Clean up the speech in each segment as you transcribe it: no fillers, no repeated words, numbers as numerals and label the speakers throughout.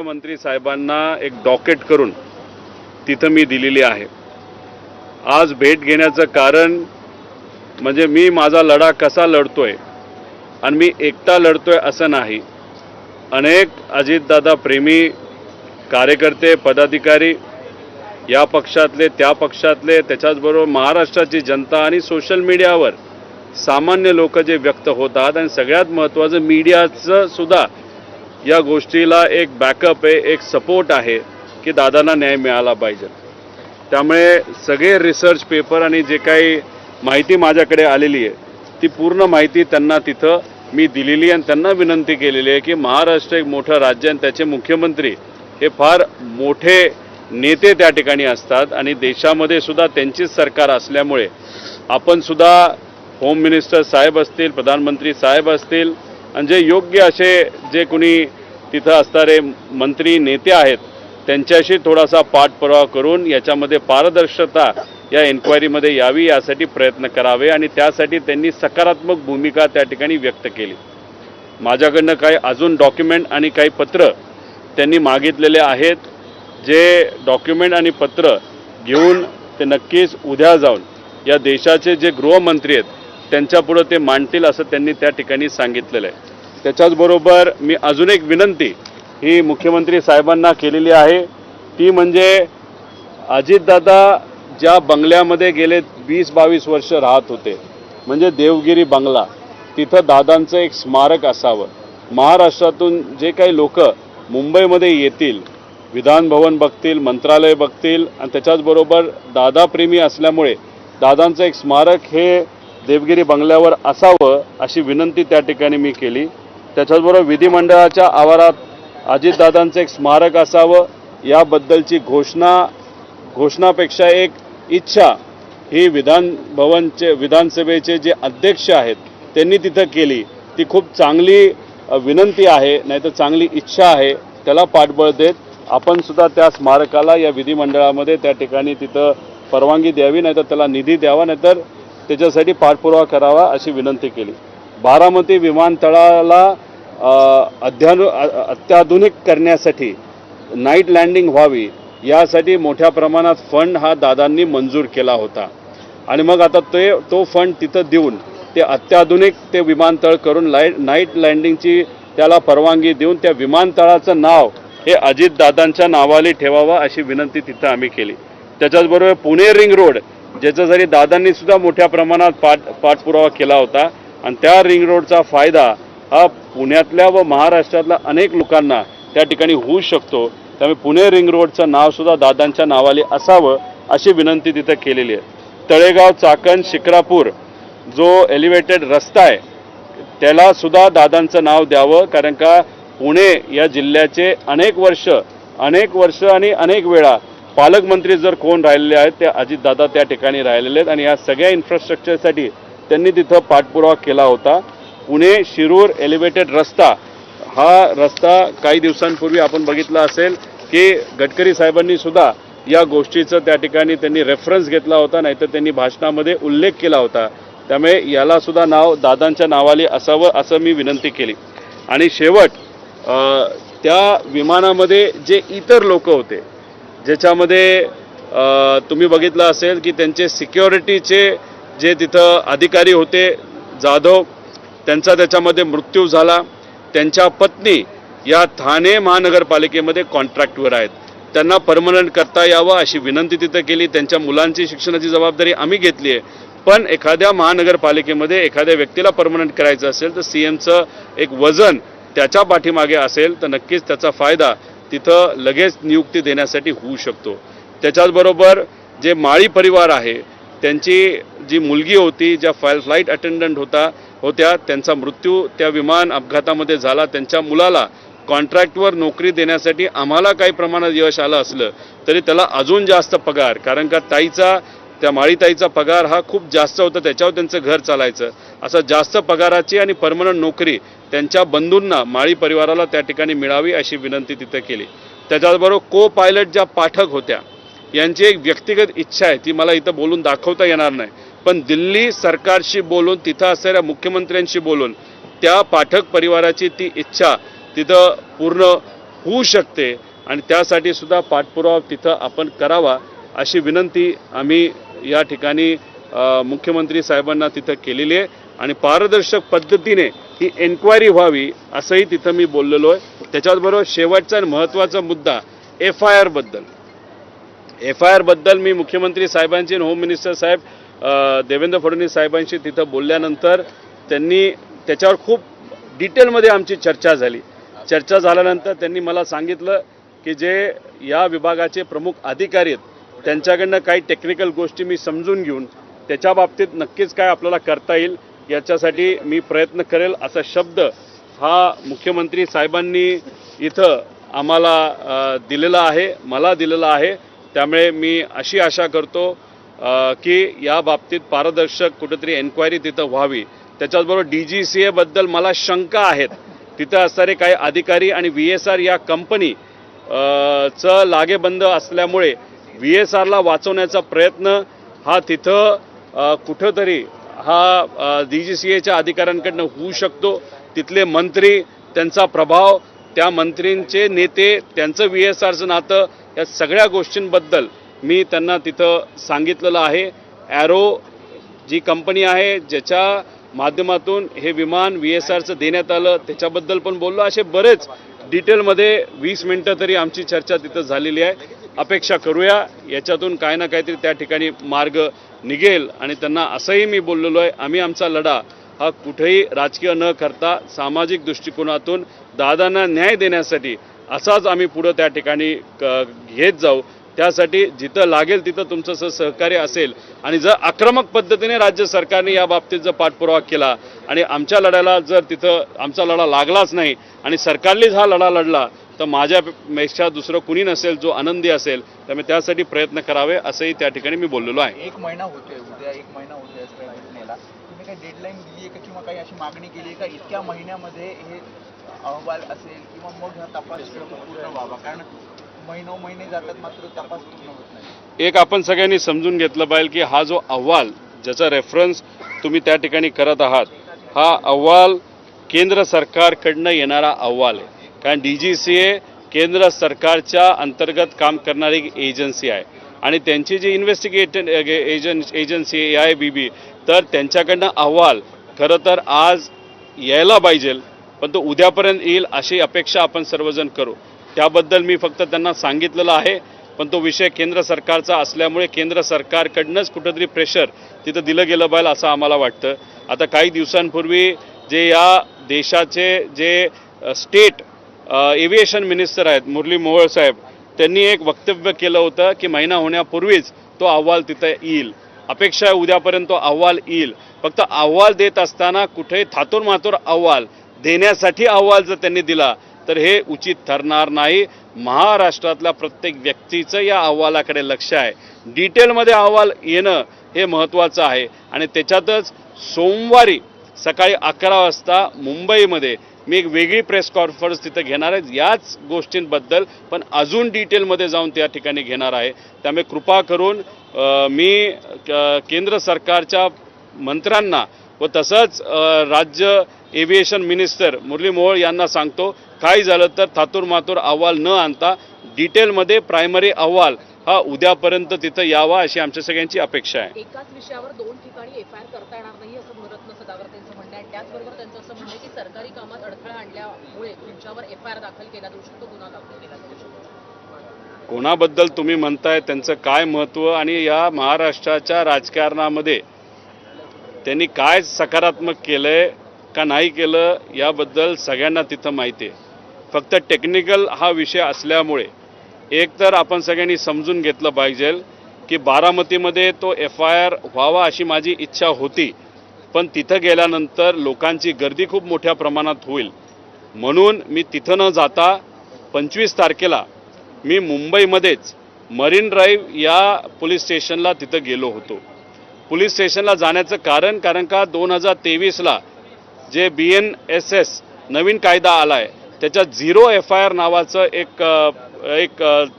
Speaker 1: मंत्री साहेबांना एक डॉकेट करून तिथं मी दिलेली आहे। आज भेट घेण्याचं कारण म्हणजे मी माझा लढा कसा लढतोय आणि मी एकटा लढतोय असं नाही। अनेक अजितदादा प्रेमी कार्यकर्ते पदाधिकारी या पक्षातले त्या पक्षातले त्याच्याचबरोबर महाराष्ट्राची जनता आणि सोशल मीडियावर सामान्य लोक जे व्यक्त होतात आणि सगळ्यात महत्त्वाचं मीडियाचं सुद्धा या गोष्टीला एक बॅकअप आहे, एक सपोर्ट आहे की दादांना न्याय मिळाला पाहिजे। त्यामुळे सगळे रिसर्च पेपर आणि जे काही माहिती माझ्याकडे आलेली आहे ती पूर्ण माहिती त्यांना तिथं मी दिलेली आणि त्यांना विनंती केलेली आहे की महाराष्ट्र एक मोठं राज्य आणि त्याचे मुख्यमंत्री हे फार मोठे नेते त्या ठिकाणी असतात आणि देशामध्ये सुद्धा त्यांचीच सरकार असल्यामुळे आपण सुद्धा होम मिनिस्टर साहेब असतील, प्रधानमंत्री साहेब असतील आणि जे योग्य असे जे कोणी तिथं असणारे मंत्री नेते आहेत त्यांच्याशी थोडासा पाठपुरावा करून याच्यामध्ये पारदर्शकता या इन्क्वायरीमध्ये यावी यासाठी प्रयत्न करावे आणि त्यासाठी त्यांनी सकारात्मक भूमिका त्या ठिकाणी व्यक्त केली। माझ्याकडनं काही अजून डॉक्युमेंट आणि काही पत्र त्यांनी मागितलेले आहेत, जे डॉक्युमेंट आणि पत्र घेऊन ते नक्कीच उद्या जाऊन या देशाचे जे गृहमंत्री आहेत त्यांच्यापुढे ते मांडतील असं त्यांनी त्या ठिकाणी सांगितलेलं आहे। त्याच्याचबरोबर मी अजून एक विनंती ही मुख्यमंत्री साहेबांना केलेली आहे, ती म्हणजे अजितदादा ज्या बंगल्यामध्ये गेले 20-22 वर्ष राहत होते म्हणजे देवगिरी बंगला, तिथं दादांचं एक स्मारक असावं। महाराष्ट्रातून जे काही लोक मुंबईमध्ये येतील, विधान भवन बघतील, मंत्रालय बघतील आणि त्याच्याचबरोबर दादाप्रेमी असल्यामुळे दादांचं एक स्मारक हे देवगिरी बंगल्यावर असावं अशी विनंती त्या ठिकाणी मी केली। त्याच्याचबरोबर विधिमंडळाच्या आवारात अजितदादांचं एक स्मारक असावं याबद्दलची घोषणापेक्षा एक इच्छा ही विधानसभेचे जे अध्यक्ष आहेत त्यांनी तिथं केली, ती खूप चांगली विनंती आहे, नाहीतर चांगली इच्छा आहे। त्याला पाठबळ देत आपण सुद्धा त्या स्मारकाला या विधिमंडळामध्ये त्या ठिकाणी तिथं परवानगी द्यावी, नाहीतर त्याला निधी द्यावा, नाहीतर त्याच्यासाठी पाठपुरावा करावा अशी विनंती केली। बारामती विमानतळाला अत्याधुनिक करण्यासाठी नाईट लँडिंग व्हावी यासाठी मोठ्या प्रमाणात फंड हा दादांनी मंजूर केला होता आणि मग आता तो फंड तिथं देऊन ते अत्याधुनिक ते विमानतळ करून नाईट लँडिंगची त्याला परवानगी देऊन त्या विमानतळाचं नाव हे अजितदादांच्या नावाने ठेवावं अशी विनंती तिथं आम्ही केली। त्याच्याचबरोबर पुणे रिंग रोड ज्याच्यासाठी दादांनी सुद्धा मोठ्या प्रमाणात पाठपुरावा केला होता आणि त्या रिंग रोडचा फायदा हा पुण्यातल्या व महाराष्ट्रातल्या अनेक लोकांना त्या ठिकाणी होऊ शकतो। त्यामुळे पुणे रिंग रोडचं नाव सुद्धा दादांच्या नावाने असावं अशी विनंती तिथं केलेली आहे। तळेगाव चाकण शिक्रापूर जो एलिव्हेटेड रस्ता आहे त्याला सुद्धा दादांचं नाव द्यावं, कारण का पुणे या जिल्ह्याचे अनेक वर्ष आणि अनेक वेळा पालकमंत्री जर कोण राहिलेले आहेत ते अजितदादा त्या ठिकाणी राहिलेले आहेत आणि या सगळ्या इन्फ्रास्ट्रक्चरसाठी त्यांनी तिथं पाठपुरावा केला होता। पुणे शिरूर एलिव्हेटेड रस्ता हा रस्ता काही दिवसांपूर्वी आपण बघितला असेल की गडकरी साहेबांनी सुद्धा या गोष्टीचं त्या ठिकाणी त्यांनी रेफरन्स घेतला होता, नाहीतर त्यांनी भाषणामध्ये उल्लेख केला होता। त्यामुळे याला सुद्धा नाव दादांच्या नावाने असावं असं मी विनंती केली। आणि शेवट त्या विमानामध्ये जे इतर लोक होते ज्याच्यामध्ये तुम्ही बघितलं असेल की त्यांचे सिक्युरिटीचे जे तिथं अधिकारी होते जाधव, त्यांचा त्याच्यामध्ये मृत्यू झाला। त्यांच्या पत्नी या ठाणे महानगरपालिकेमध्ये कॉन्ट्रॅक्टवर आहेत, त्यांना परमनंट करता यावं अशी विनंती तिथं केली। त्यांच्या मुलांची शिक्षणाची जबाबदारी आम्ही घेतली आहे, पण एखाद्या महानगरपालिकेमध्ये एखाद्या व्यक्तीला परमनंट करायचं असेल तर सीएमचं एक वजन त्याच्या पाठीमागे असेल तर नक्कीच त्याचा फायदा तिथं लगेच नियुक्ती देण्यासाठी होऊ शकतो। त्याच्याचबरोबर जे माळी परिवार आहे त्यांची जी मुलगी होती, ज्या फ्लाईट अटेंडंट होत्या, त्यांचा मृत्यू त्या विमान अपघातामध्ये झाला। त्यांच्या मुलाला कॉन्ट्रॅक्टवर नोकरी देण्यासाठी आम्हाला काही प्रमाणात यश आलं असलं तरी त्याला अजून जास्त पगार, कारण का त्या माळीताईचा पगार हा खूप जास्त होता, त्याच्यावर त्यांचं घर चालायचं, असं जास्त पगाराची आणि परमनंट नोकरी त्यांच्या बंधूंना माळी परिवाराला त्या ठिकाणी मिळावी अशी विनंती तिथं केली। त्याच्याबरोबर को पायलट ज्या पाठक होत्या यांची एक व्यक्तिगत इच्छा आहे, ती मला इथं बोलून दाखवता येणार नाही, पण दिल्ली सरकारशी बोलून तिथं असणाऱ्या मुख्यमंत्र्यांशी बोलून त्या पाठक परिवाराची ती इच्छा तिथं पूर्ण होऊ शकते आणि त्यासाठी सुद्धा पाठपुरावा तिथं आपण करावा अशी विनंती आम्ही या ठिकाणी मुख्यमंत्री साहेबांना तिथं केलेली आहे आणि पारदर्शक पद्धतीने ही एन्क्वायरी व्हावी असंही तिथं मी बोललेलो आहे. त्याच्याचबरोबर शेवटचा आणि महत्त्वाचा मुद्दा FIR बद्दल मी मुख्यमंत्री साहेबांची आणि होम मिनिस्टर साहेब देवेंद्र फडणवीस साहेबांशी तिथं बोलल्यानंतर त्यांनी त्याच्यावर खूप डिटेलमध्ये आमची चर्चा झाली. चर्चा झाल्यानंतर त्यांनी मला सांगितलं की जे या विभागाचे प्रमुख अधिकारी आहेत त्यांच्याकडनं काही टेक्निकल गोष्टी मी समजून घेऊन त्याच्या बाबतीत नक्कीच काय आपल्याला करता येईल याच्यासाठी मी प्रयत्न करेल असा शब्द हा मुख्यमंत्री साहेबांनी इथं आम्हाला दिलेला आहे, मला दिलेला आहे. त्यामुळे मी अशी आशा करतो की या बाबतीत पारदर्शक कुठेतरी एन्क्वायरी तिथं व्हावी. त्याच्याचबरोबर DGCA बद्दल मला शंका आहेत. तिथं असणारे काही अधिकारी आणि VSR या कंपनी चं लागेबंद असल्यामुळे VSRला वाचवण्याचा प्रयत्न हा तिथं कुठंतरी हा DGCAच्या अधिकाऱ्यांकडनं होऊ शकतो. तिथले मंत्री, त्यांचा प्रभाव, त्या मंत्रींचे नेते, त्यांचं VSRचं नातं, या सगळ्या गोष्टींबद्दल मी त्यांना तिथं सांगितलेलं आहे. ॲरो जी कंपनी आहे ज्याच्या माध्यमातून हे विमान VSRचं देण्यात आलं त्याच्याबद्दल पण बोललो. असे बरेच डिटेलमध्ये 20 मिनटं तरी आमची चर्चा तिथं झालेली आहे. अपेक्षा करूया याच्यातून काय ना काहीतरी त्या ठिकाणी मार्ग निघेल आणि त्यांना असंही मी बोललेलो आहे आम्ही आमचा लढा हा कुठेही राजकीय न करता सामाजिक दृष्टिकोनातून दादांना न्याय देण्यासाठी असाच आम्ही पुढं त्या ठिकाणी घेत जाऊ. त्यासाठी जिथं लागेल तिथं तुमचं सहकार्य असेल आणि जर आक्रमक पद्धतीने राज्य सरकारने या बाबतीत जर पाठपुरावा केला आणि आमच्या लढ्याला जर तिथं आमचा लढा लागलाच नाही आणि सरकारनेच हा लढा लढला तर माझ्यापेक्षा दुसरं कुणी नसेल जो आनंदी असेल. त्यामुळे त्यासाठी प्रयत्न करावे असंही त्या ठिकाणी मी बोललेलो आहे.
Speaker 2: एक महिना होतोय, उद्या 1 महिना होतोय घटनेला. तुम्ही काही डेडलाईन दिली आहे का किंवा काही अशी मागणी केली आहे का इतक्या महिन्यामध्ये हे अहवाल असेल किंवा मग हा तपास पूर्ण व्हावा? कारण महिने जातात मात्र तपास पूर्ण होत नाही.
Speaker 1: एक आपण सगळ्यांनी समजून घेतलं पाहिजे की हा जो अहवाल ज्याचा रेफरन्स तुम्ही त्या ठिकाणी करत आहात हा अहवाल केंद्र सरकारकडनं येणारा अहवाल आहे. कारण DGCA केंद्र सरकारच्या अंतर्गत काम करणारी एजन्सी आहे आणि त्यांची जी एजन्सी AIBB तर त्यांच्याकडनं अहवाल खरं तर आज यायला पाहिजे पण तो उद्यापर्यंत येईल अशी अपेक्षा आपण सर्वजण करू. त्याबद्दल मी फक्त त्यांना सांगितलेलं आहे. पण तो विषय केंद्र सरकारचा असल्यामुळे केंद्र सरकारकडनंच कुठंतरी प्रेशर तिथं दिलं गेलं पाहिजे असं आम्हाला वाटतं. आता काही दिवसांपूर्वी जे या देशाचे जे स्टेट एव्हिएशन मिनिस्टर आहेत मुरली मोहोळ साहेब त्यांनी एक वक्तव्य केलं होतं की महिना होण्यापूर्वीच तो अहवाल तिथं येईल. अपेक्षा आहे उद्यापर्यंत तो अहवाल येईल. फक्त अहवाल देत असताना कुठेही थातूरमातूर अहवाल देण्यासाठी अहवाल जर त्यांनी दिला तर हे उचित ठरणार नाही. महाराष्ट्रातल्या प्रत्येक व्यक्तीचं या अहवालाकडे लक्ष आहे. डिटेलमध्ये अहवाल येणं हे महत्त्वाचं आहे आणि त्याच्यातच सोमवारी सकाळी 11 वाजता मुंबईमध्ये मी एक वेगळी प्रेस कॉन्फरन्स तिथं घेणार आहे याच गोष्टींबद्दल पण अजून डिटेलमध्ये जाऊन त्या ठिकाणी घेणार आहे. त्यामुळे कृपा करून मी केंद्र सरकारच्या मंत्र्यांना व तसंच राज्य एव्हिएशन मिनिस्टर मुरली मोहोळ यांना सांगतो काय झालं तर थातूरमातूर अहवाल न आणता डिटेलमध्ये प्रायमरी अहवाल हा उद्यापर्यंत तिथं यावा अशी आमच्या सगळ्यांची अपेक्षा आहे.
Speaker 3: एकाच विषयावर 2 ठिकाणी FIR करता येणार नाही असं रत्न सदावर्ते यांचं म्हणणं आहे. त्याचबरोबर त्यांचं असं म्हणणं आहे की सरकारी कामात अडथळा आणल्यामुळे तुमच्यावर FIR दाखल केला जाऊ शकतो, गुन्हा दाखल केला जाऊ शकतो.
Speaker 1: कोणाबद्दल तुम्ही म्हणताय त्यांचं काय महत्त्व आणि या महाराष्ट्राच्या राजकारणामध्ये त्यांनी काय सकारात्मक केलंय का नाही केलं याबद्दल सगळ्यांना तिथं माहिती आहे. फक्त टेक्निकल हा विषय असल्यामुळे एक तर आपण सगळ्यांनी समजून घेतलं पाहिजे की बारामतीमध्ये तो FIR व्हावा अशी माझी इच्छा होती पण तिथं गेल्यानंतर लोकांची गर्दी खूप मोठ्या प्रमाणात होईल म्हणून मी तिथं न जाता 25 तारखेला मी मुंबईमध्येच मरीन ड्राईव्ह या पोलीस स्टेशनला तिथं गेलो होतो. पोलीस स्टेशनला जाण्याचं कारण का 2023ला जे BNSS नवीन कायदा आला आहे त्याच्यात 0 FIR नावाचं एक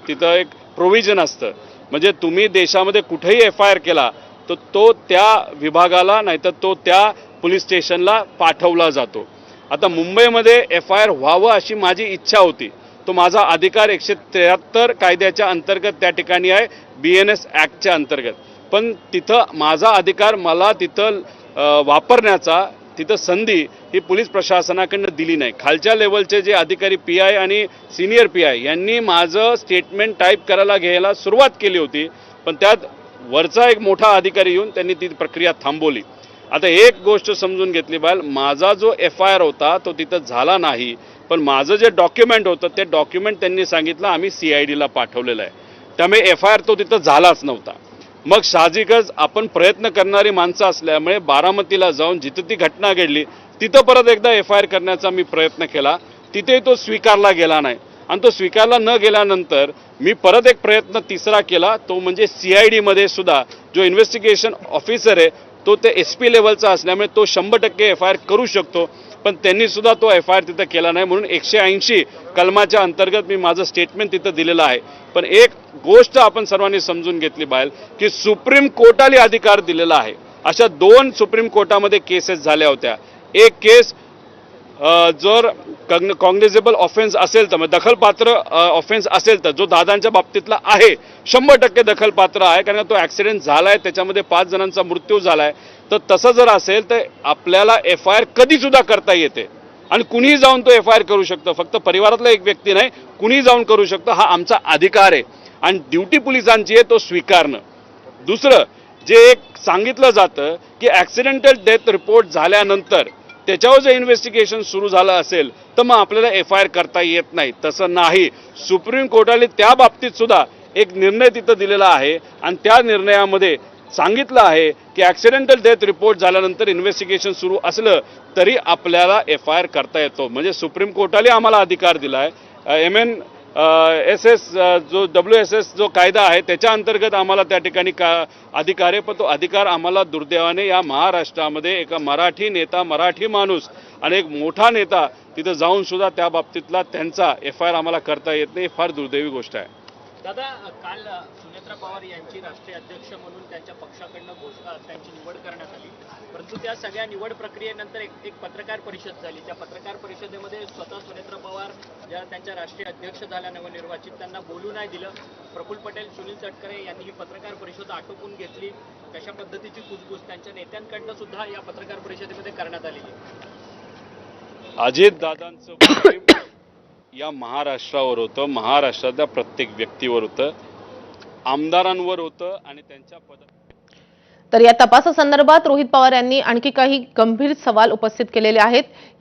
Speaker 1: तिथं एक प्रोव्हिजन असतं. म्हणजे तुम्ही देशामध्ये कुठेही FIR केला तर तो त्या विभागाला नाहीतर तो त्या पोलीस स्टेशनला पाठवला जातो. आता मुंबईमध्ये FIR व्हावं अशी माझी इच्छा होती. तो तो माझा अधिकार 173 कायद्याच्या अंतर्गत त्या ठिकाणी आहे, BNS ॲक्टच्या अंतर्गत. पण तिथं माझा अधिकार मला तिथं वापरण्याचा तिथं संधी ही पोलीस प्रशासनाकडनं दिली नाही. खालच्या लेवलचे जे अधिकारी PI आणि सिनियर PI यांनी माझं स्टेटमेंट टाईप करायला घ्यायला सुरुवात केली होती, पण त्यात वरचा एक मोठा अधिकारी येऊन त्यांनी ती प्रक्रिया थांबवली. आता एक गोष्ट समजून घेतली पाहिजे, माझा जो FIR होता तो तिथं झाला नाही, पण माझं जे डॉक्युमेंट होतं ते डॉक्युमेंट त्यांनी सांगितलं आम्ही CIDला पाठवलेलं आहे. त्यामुळे FIR तो तिथं झालाच नव्हता. मग साहजिकच आपण प्रयत्न करणारी माणसं असल्यामुळे बारामतीला जाऊन जिथं ती घटना घडली तिथं परत एकदा FIR करण्याचा मी प्रयत्न केला. तिथे तो स्वीकारला गेला नाही आणि तो स्वीकारला न गेल्यानंतर मी परत एक प्रयत्न तिसरा केला, तो म्हणजे CIDमध्ये सुद्धा जो इन्व्हेस्टिगेशन ऑफिसर आहे तो ते SP लेवलचा असल्यामुळे तो 100% FIR करू शकतो, पण त्यांनी सुद्धा तो FIR तिथं केला नाही. म्हणून 180 कलमाच्या अंतर्गत मी माझं स्टेटमेंट तिथं दिलेलं आहे. पण एक गोष्ट आपण सर्वांनी समजून घेतली पाहिजे की सुप्रीम कोर्टाने अधिकार दिलेला आहे. अशा 2 सुप्रीम कोर्टामध्ये केसेस झाल्या होत्या. एक केस जर कॉग्निझेबल ऑफेन्स असेल तर म्हणजे दखलपात्र ऑफेन्स असेल तर जो दादांच्या बाबतीतला आहे 100% दखलपात्र आहे, कारण तो ॲक्सिडेंट झाला आहे, त्याच्यामध्ये 5 जणांचा मृत्यू झाला आहे. तर तसं जर असेल तर आपल्याला FIR कधीसुद्धा करता येते आणि कुणीही जाऊन तो FIR करू शकतं. फक्त परिवारातला एक व्यक्ती नाही, कुणीही जाऊन करू शकतं. हा आमचा अधिकार आहे आणि ड्युटी पोलिसांची आहे तो स्वीकारणं. दुसरं जे एक सांगितलं जातं की ॲक्सिडेंटल डेथ रिपोर्ट झाल्यानंतर त्याच्यावर जर इन्व्हेस्टिगेशन सुरू झालं असेल तर मग आपल्याला FIR करता येत नाही. तसं नाही. सुप्रीम कोर्टाने त्या बाबतीत सुद्धा एक निर्णय तिथं दिलेला आहे आणि त्या निर्णयामध्ये सांगितलं आहे की ॲक्सिडेंटल डेथ रिपोर्ट झाल्यानंतर इन्व्हेस्टिगेशन सुरू असलं तरी आपल्याला FIR करता येतो. म्हणजे सुप्रीम कोर्टाने आम्हाला अधिकार दिला आहे. MNSS जो WSS जो कायदा आहे त्याच्या अंतर्गत आम्हाला त्या ठिकाणी अधिकार आहे, पण तो अधिकार आम्हाला दुर्दैवाने या महाराष्ट्रामध्ये एका मराठी नेता, मराठी माणूस आणि एक मोठा नेता तिथं जाऊन सुद्धा त्या बाबतीतला त्यांचा FIR आम्हाला करता येत नाही. फार दुर्दैवी गोष्ट आहे.
Speaker 4: दादा, काल सुनेत्रा पवार यांची राष्ट्रीय अध्यक्ष म्हणून त्यांच्या पक्षाकडनं घोषणा त्यांची निवड करण्यात आली, परंतु त्या सगळ्या निवड प्रक्रियेनंतर एक पत्रकार परिषद झाली. त्या पत्रकार परिषदेमध्ये स्वतः सुनेत्रा पवार ज्या त्यांच्या राष्ट्रीय अध्यक्ष झाल्या नवनिर्वाचित त्यांना बोलू नाही दिलं. प्रफुल्ल पटेल, सुनील तटकरे यांनी ही पत्रकार परिषद आटोपून घेतली. कशा पद्धतीची कुजबूज त्यांच्या नेत्यांकडनं सुद्धा या पत्रकार परिषदेमध्ये करण्यात आलेली आहे.
Speaker 1: अजित दादांचं या महाराष्ट्रावर होतं, महाराष्ट्रातल्या प्रत्येक व्यक्तीवर होतं, आमदारांवर होतं आणि त्यांच्या
Speaker 5: तर या तपासासंदर्भात रोहित पवार यांनी आणखी काही गंभीर सवाल उपस्थित केलेले आहेत.